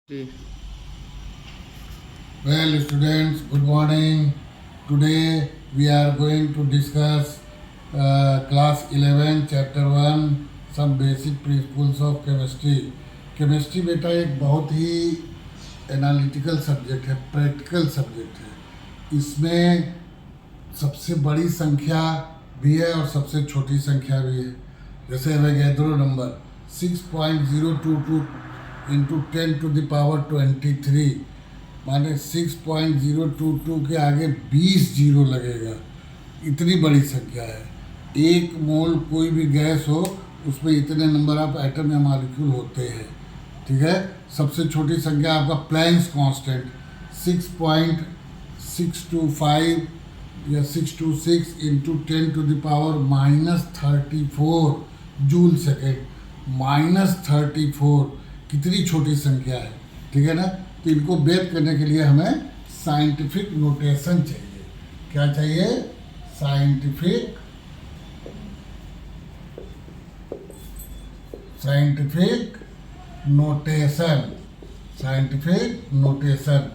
Ji. Well, students, good morning. Today we are going to discuss class 11, chapter 1, some basic principles of chemistry. Chemistry बेटा एक बहुत ही analytical subject है, practical subject है। इसमें सबसे बड़ी संख्या भी है और सबसे छोटी संख्या भी है। जैसे एवोगैड्रो नंबर 6.022 इंटू 10⁻23, माने 6.022 के आगे 20 जीरो लगेगा। इतनी बड़ी संख्या है। एक मोल कोई भी गैस हो उसमें इतने नंबर ऑफ एटम या मॉलिक्यूल होते हैं। ठीक है। सबसे छोटी संख्या आपका प्लैंक्स कांस्टेंट 6.625 या 626 इंटू 10⁻34 जूल सेकेंड। -34 कितनी छोटी संख्या है। ठीक है ना। तो इनको व्यक्त करने के लिए हमें साइंटिफिक नोटेशन चाहिए। क्या चाहिए? Scientific notation. साइंटिफिक नोटेशन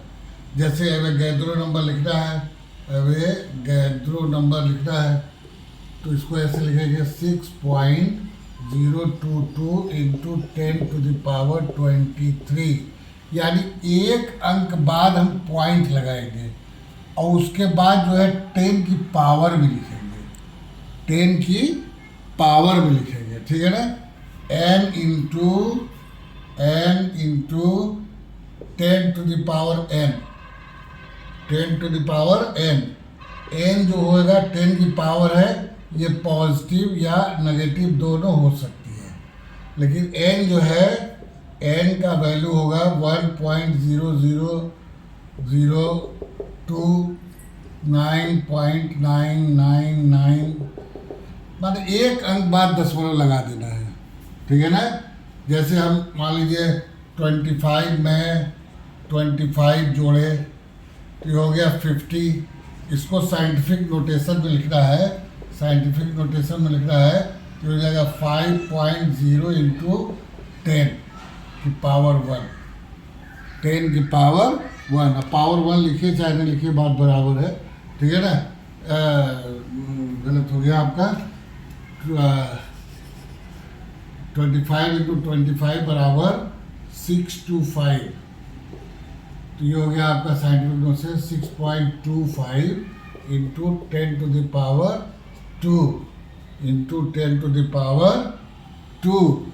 जैसे एवोगैड्रो नंबर लिखना है, एवोगैड्रो नंबर लिखना है तो इसको ऐसे लिखेंगे 6.022 इंटू 10⁻23, यानी एक अंक बाद हम पॉइंट लगाएंगे और उसके बाद जो है 10 की पावर भी लिखेंगे। 10 की पावर भी लिखेंगे। ठीक है ना। n into 10⁻n, 10⁻n। n जो होएगा 10 की पावर है, ये पॉजिटिव या नेगेटिव दोनों हो सकती है, लेकिन n जो है n का वैल्यू होगा 1.00229.999, मतलब एक अंक बाद दशमलव लगा देना है। ठीक है ना। जैसे हम मान लीजिए 25 में 25 जोड़े तो ये हो गया 50। इसको साइंटिफिक नोटेशन में लिखना है, साइंटिफिक नोटेशन में लिखना है तो हो जाएगा 5.0 इंटू 10 की पावर 1, 10 की पावर 1। अब पावर 1 लिखिए चाहे नहीं लिखिए, बात बराबर है। ठीक है ना। गलत हो गया आपका। 25 इंटू 25 बराबर 625, तो ये हो गया आपका साइंटिफिक नोटेशन 6.25 इंटू 10⁻2 इंटू 10⁻2।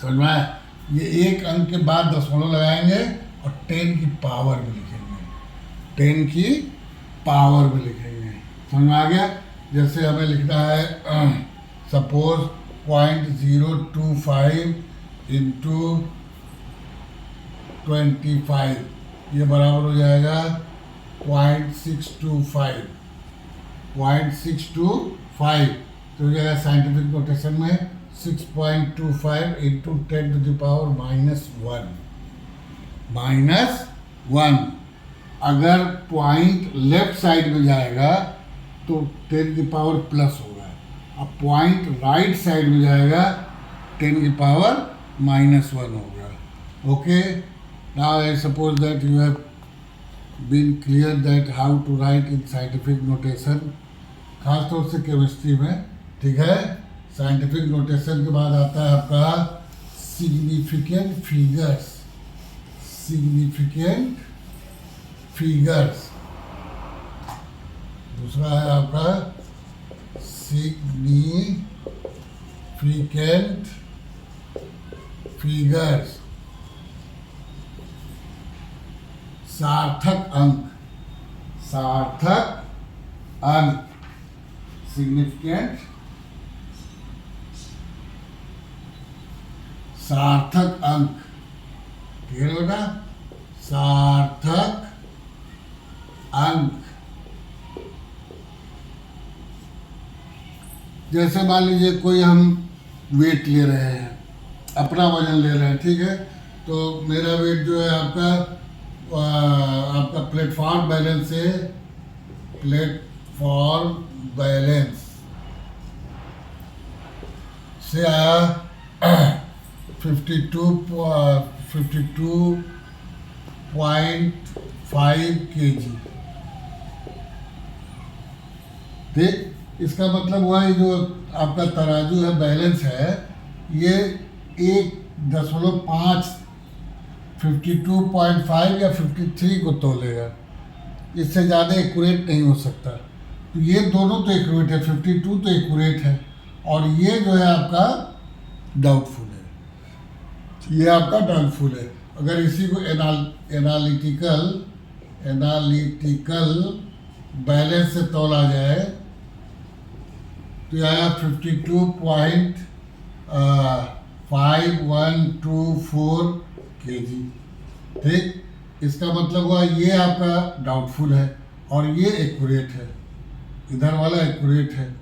समझ में आया? ये एक अंक के बाद दशमलव लगाएंगे और 10 की पावर भी लिखेंगे, 10 की पावर भी लिखेंगे। समझ में आ गया? जैसे हमें लिखना है सपोज 0.025 इंटू 25, ये बराबर हो जाएगा 0.625, 0.625। तो हो जाएगा साइंटिफिक नोटेशन में 6.25 इंटू 10⁻1। अगर पॉइंट लेफ्ट साइड में जाएगा तो 10 की पावर प्लस होगा, अब पॉइंट राइट साइड में जाएगा 10 की पावर -1 होगा। Okay. Now I suppose that you have been clear that how to write in scientific notation, खासतौर से केमिस्ट्री में। ठीक है। साइंटिफिक नोटेशन के बाद आता है आपका सिग्निफिकेंट फिगर्स। सिग्निफिकेंट फिगर्स दूसरा है आपका सिग्निफिकेंट फिगर्स, सार्थक अंक। सार्थक अंक, सिग्निफिकेंट सार्थक अंक। ठीक है बेटा, सार्थक अंक। जैसे मान लीजिए कोई हम वेट ले रहे हैं, अपना वजन ले रहे हैं। ठीक है। तो मेरा वेट जो है आपका प्लेटफॉर्म बैलेंस से, प्लेटफॉर्म बैलेंस से आया 52 52.5 kg। ठीक, इसका मतलब हुआ ये जो आपका तराजू है, बैलेंस है, ये 1.5 52.5 या 53 को तोलेगा, इससे ज़्यादा एक्यूरेट नहीं हो सकता। तो ये दोनों तो एक्यूरेट है, 52 तो एक्यूरेट है, और ये जो है आपका डाउटफुल है, ये आपका डाउटफुल है। अगर इसी को एनालिटिकल बैलेंस से तोला जाए तो यह आया 52.5124 kg। ठीक, इसका मतलब हुआ ये आपका डाउटफुल है और ये एक्यूरेट है, इधर वाला एक्यूरेट है,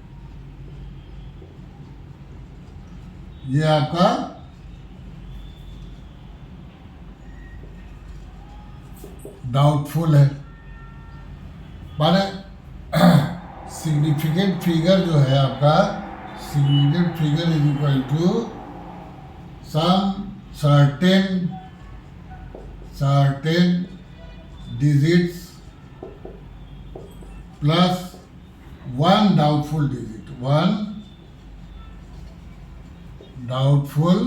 ये आपका डाउटफुल है। माने सिग्निफिकेंट फिगर जो है आपका, significant figure is equal to some certain digits plus one doubtful digit, one doubtful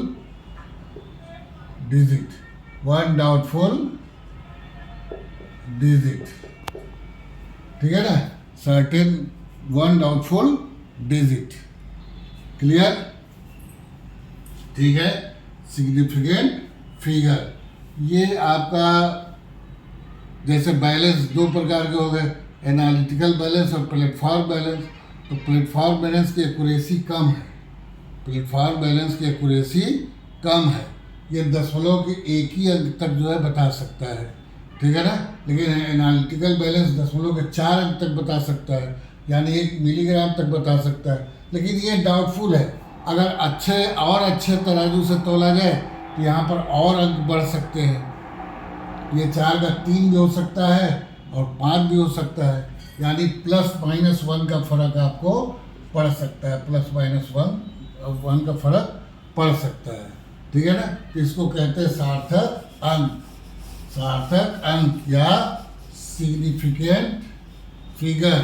digit. ठीक है ना, certain one doubtful digit. Clear? ठीक है, सिग्निफिकेंट फिगर, ये आपका जैसे बैलेंस दो प्रकार के हो गए, एनालिटिकल बैलेंस और प्लेटफॉर्म बैलेंस। तो प्लेटफॉर्म बैलेंस की एक्यूरेसी कम है, कम है, ये दशमलव के एक ही अंक तक जो है बता सकता है। ठीक है ना, लेकिन एनालिटिकल बैलेंस दशमलव के 4 अंक तक बता सकता है, यानी 1 मिलीग्राम तक बता सकता है। लेकिन ये डाउटफुल है, अगर अच्छे तराजू से तोला जाए तो यहाँ पर और अंक बढ़ सकते हैं, ये 4 का 3 भी हो सकता है और 5 भी हो सकता है, यानी +-1 का फर्क आपको पड़ सकता है, +-1 का फर्क पड़ सकता है। ठीक है ना, इसको कहते हैं सार्थक अंक या सिग्निफिकेंट फिगर।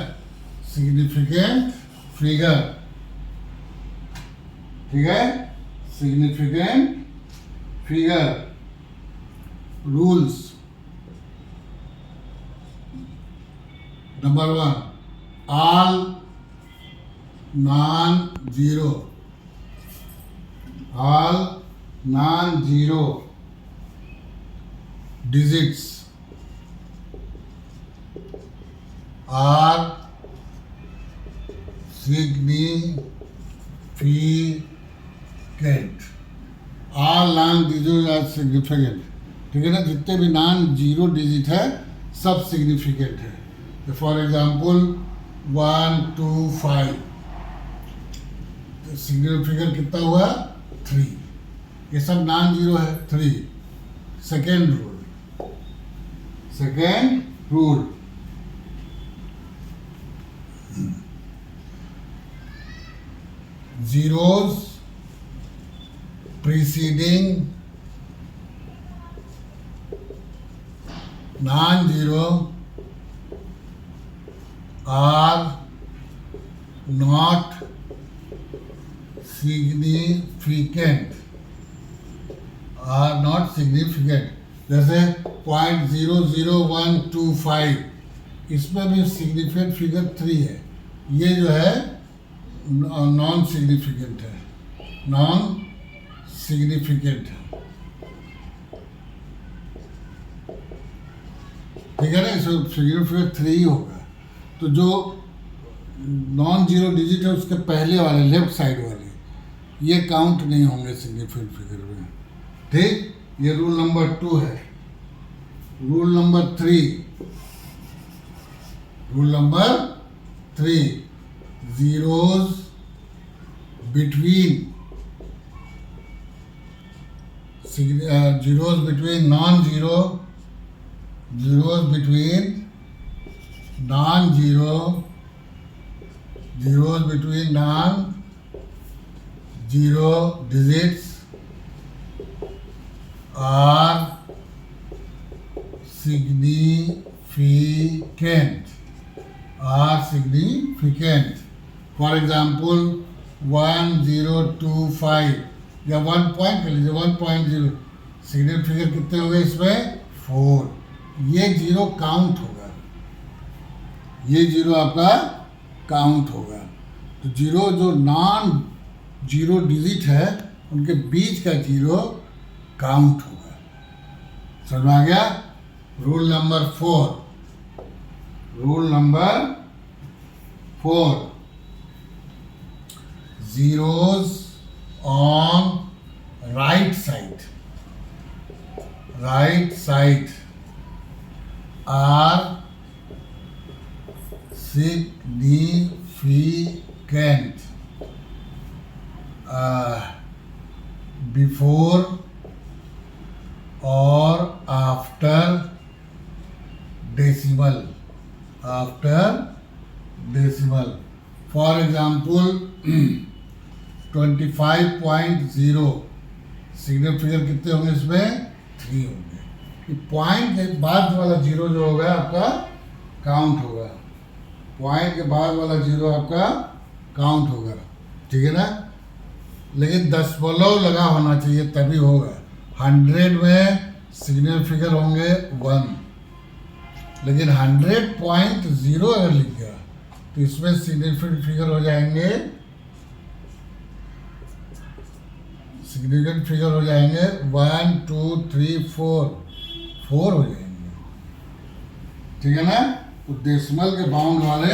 ठीक है, significant figure. Rules number 1, all non-zero digits are significant। all non-zero are significant। ठीक है ना, जितने भी non-zero डिजिट है सब सिग्निफिकेंट है। फॉर एग्जाम्पल 1, 2, 5, सिग्निफिकेंट कितना हुआ? 3। ये सब non-zero है, 3। Second rule, zeros preceding non-zero are not significant। जैसे 0.00125, इसमें भी सिग्निफिकेंट फिगर 3 है, ये जो है नॉन सिग्निफिकेंट है। ठीक है ना, इसमें सिग्निफिकेंट 3 ही होगा। तो जो non-zero डिजिट है उसके पहले वाले, लेफ्ट साइड वाले, ये काउंट नहीं होंगे सिग्निफिकेंट फिगर में। ठीक, ये रूल नंबर 2 है। Rule number 3, zeros between non-zero digits are significant. Are significant. For example 1025 या 1 पॉइंट कर लीजिए 1.0 सिग्निफिकेंट कितने हो गए इसमें 4. ये जीरो काउंट होगा, ये जीरो आपका काउंट होगा. तो जीरो जो नॉन जीरो डिजिट है उनके बीच का जीरो काउंट होगा. समझ में आ गया. Rule number 4. Rule number 4, zeros on right side are significant before or after decimal. For example 25.0 significant कितने होंगे इसमें 3 होंगे. पॉइंट के बाद वाला जीरो जो होगा आपका काउंट होगा. पॉइंट के बाद वाला जीरो आपका काउंट होगा. ठीक है ना. लेकिन दशमलव लगा होना चाहिए तभी होगा. 100 में सिग्निफिकेंट होंगे 1, लेकिन 100.0 अगर लिख गया तो इसमें सिग्निफिकेंट फिगर हो जाएंगे 1 2 3 4 हो जाएंगे. ठीक है ना. तो डेसिमल के बाउंड वाले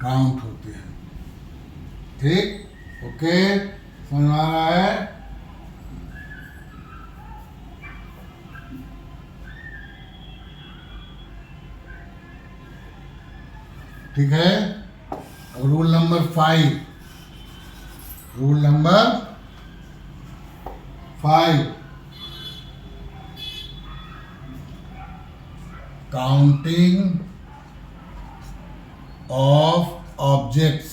काउंट होते हैं. ठीक. ओके. समझ आ रहा है. ठीक है. Rule number 5. Counting of objects.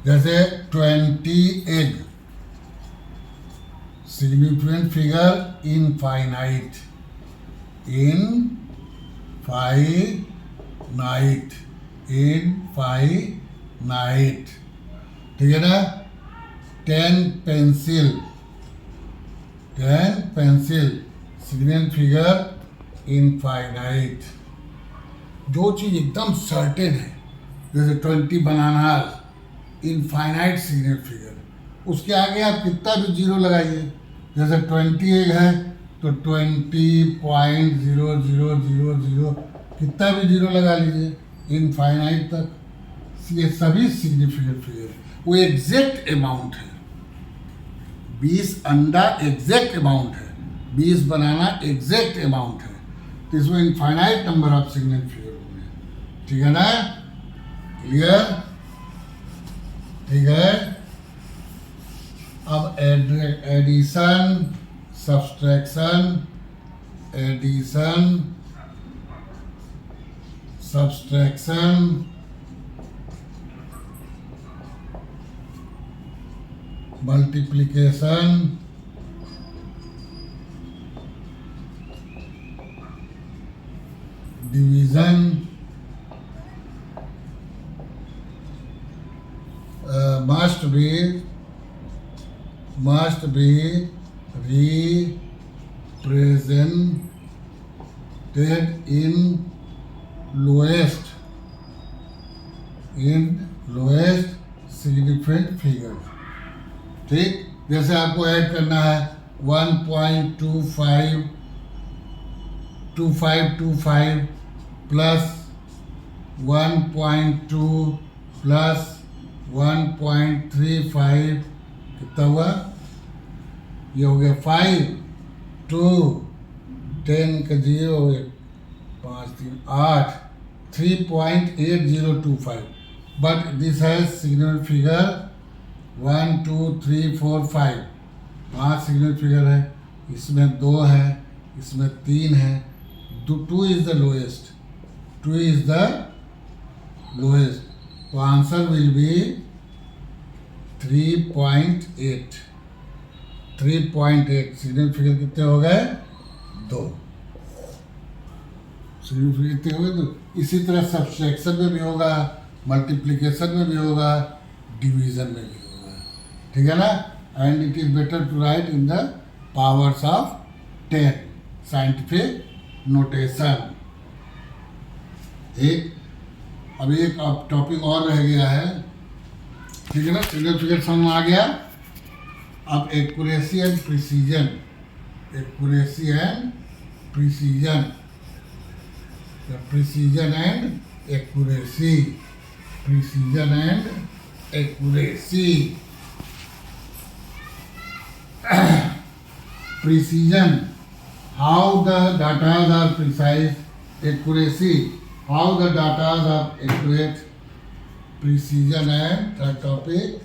जैसे 20 एग सिग्निफिकेंट फिगर इनफाइनाइट. ठीक है ना. 10 पेंसिल सिग्निफिकेंट फिगर इनफाइनाइट. जो चीज़ एकदम सर्टेन है जैसे 20 बनानास इनफाइनाइट सिग्निफिकेंट फिगर, उसके आगे आप कितना भी जीरो लगाइए. जैसे 20 एग है तो 20.0000 कितना भी जीरो लगा लीजिए इनफाइनाइट तक. ये सभी सिग्निफिकेंट फिगर है. वो एग्जैक्ट अमाउंट है. 20 अंडा एग्जैक्ट अमाउंट है, 20 बनाना एग्जैक्ट अमाउंट है. तो इसमें infinite number of significant figure होंगे. ठीक है ना. क्लियर. ठीक है. अब addition subtraction multiplication division must be represented in lowest significant figure. ठीक. जैसे आपको ऐड करना है 1.2525 प्लस 1.2 प्लस 1.35 कितना हुआ. ये हो गया 5 2 10 का 0 5 3 8 3.8025. But this has significant figure 1 2 3 4 5. 5 significant figure है. इसमें 2 है, इसमें 3 है. 2 इज द लोएस्ट. तो answer will be 3.8. 3.8 significant figure कितने हो गए? 2 सिग्निफिकेंट कितने हो गए? 2। इसी तरह सब्सट्रैक्शन में भी होगा, मल्टीप्लिकेशन में भी होगा, डिवीजन में भी होगा, ठीक है ना। And it is better to write in the powers of 10 scientific notation. एक अभी एक टॉपिक और रह गया है, ठीक है ना। सिग्निफिकेंट समझ में आ गया। अब accuracy and precision, accuracy and precision, precision and accuracy, precision and accuracy. Precision, how the data are precise. Accuracy, how the data are accurate. Precision and third topic,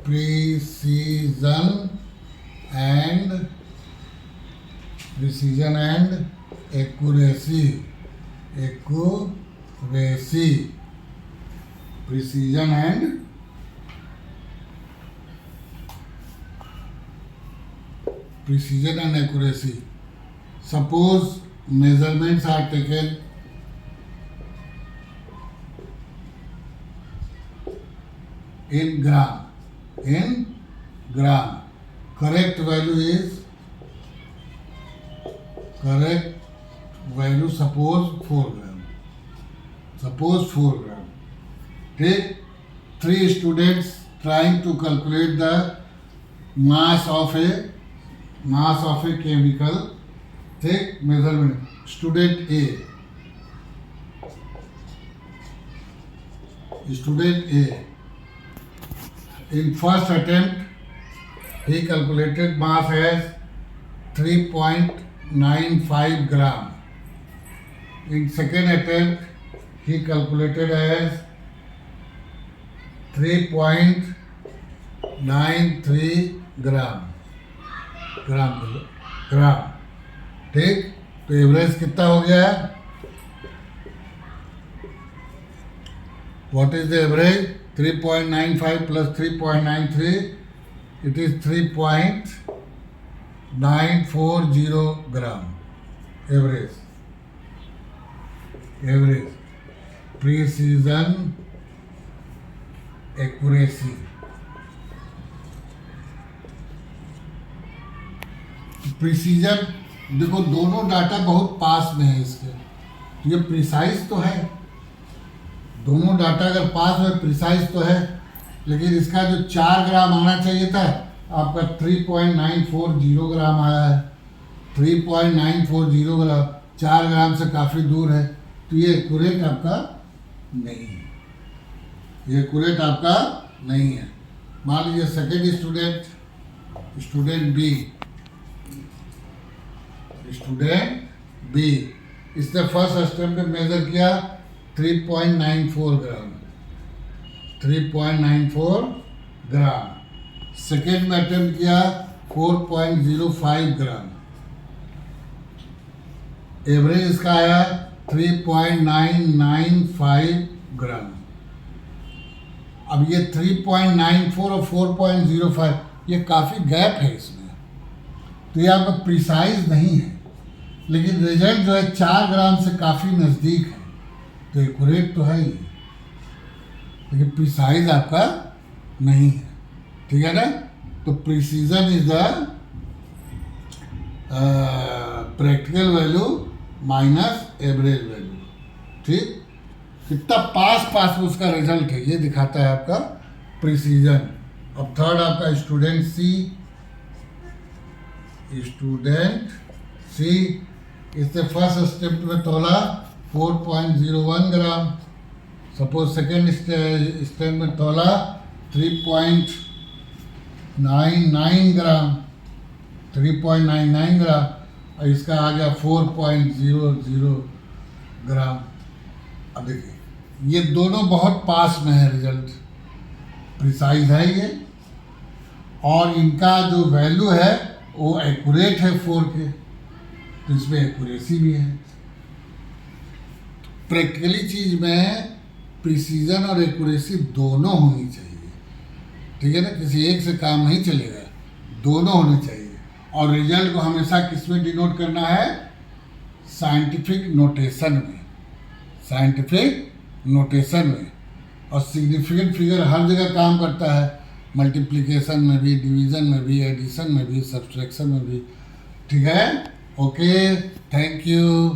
precision and accuracy, accuracy, precision and precision and accuracy. Suppose measurements are taken in gram, correct value suppose 4 gram, take 3 students trying to calculate the mass of a chemical. Take measurement. Student A, in first attempt he calculated mass as 3.95 gram. In second attempt he calculated as 3.93 gram. ठीक, तो average कितना हो गया है? What is the average? 3.95 plus 3.93, it is 3.940 gram average. Precision, accuracy. Precision, देखो दोनों data बहुत पास में है इसके, ये प्रिसाइज तो है, दोनों डाटा अगर पास में प्रिसाइज तो है, लेकिन इसका जो 4 ग्राम आना चाहिए था आपका 3.940 ग्राम आया है। 3.940 ग्राम 4 ग्राम से काफ़ी दूर है, तो ये एक्यूरेट आपका नहीं है, ये एक्यूरेट आपका नहीं है। मान लीजिए सेकेंड स्टूडेंट बी, इसने फर्स्ट अटेम्प्ट में मेजर किया 3.94 ग्राम, सेकेंड में अटेम्प्ट किया 4.05 ग्राम, एवरेज इसका आया 3.995 ग्राम। अब ये 3.94 और 4.05 ये काफ़ी गैप है इसमें, तो ये आपका प्रिसाइज नहीं है, लेकिन रिजल्ट जो है 4 ग्राम से काफ़ी नज़दीक है, तो एक्यूरेट तो है ही, लेकिन प्रिसाइज आपका नहीं है, ठीक है ना। तो precision is the practical value minus average value, ठीक। कितना पास में उसका रिजल्ट है ये दिखाता है आपका प्रिसीजन। अब थर्ड आपका स्टूडेंट सी, इसने फर्स्ट स्टेप में तोला 4.01 ग्राम, सपोज सेकेंड स्टेप में तोला 3.99 ग्राम, और इसका आ गया 4.00 ग्राम। अब देखिए ये दोनों बहुत पास में है, रिजल्ट प्रिसाइज है ये, और इनका जो वैल्यू है वो एक्यूरेट है 4 के, तो इसमें एक्यूरेसी भी है। प्रैक्टिकली चीज़ में प्रिसीजन और एक्यूरेसी दोनों होनी चाहिए, ठीक है ना, किसी एक से काम नहीं चलेगा, दोनों होने चाहिए। और रिजल्ट को हमेशा किस में डिनोट करना है? साइंटिफिक नोटेशन में, साइंटिफिक नोटेशन में। और सिग्निफिकेंट फिगर हर जगह काम करता है, मल्टीप्लिकेशन में भी, डिवीजन में भी, एडिशन में भी, सब्सट्रैक्शन में भी। ठीक है, ओके, थैंक यू।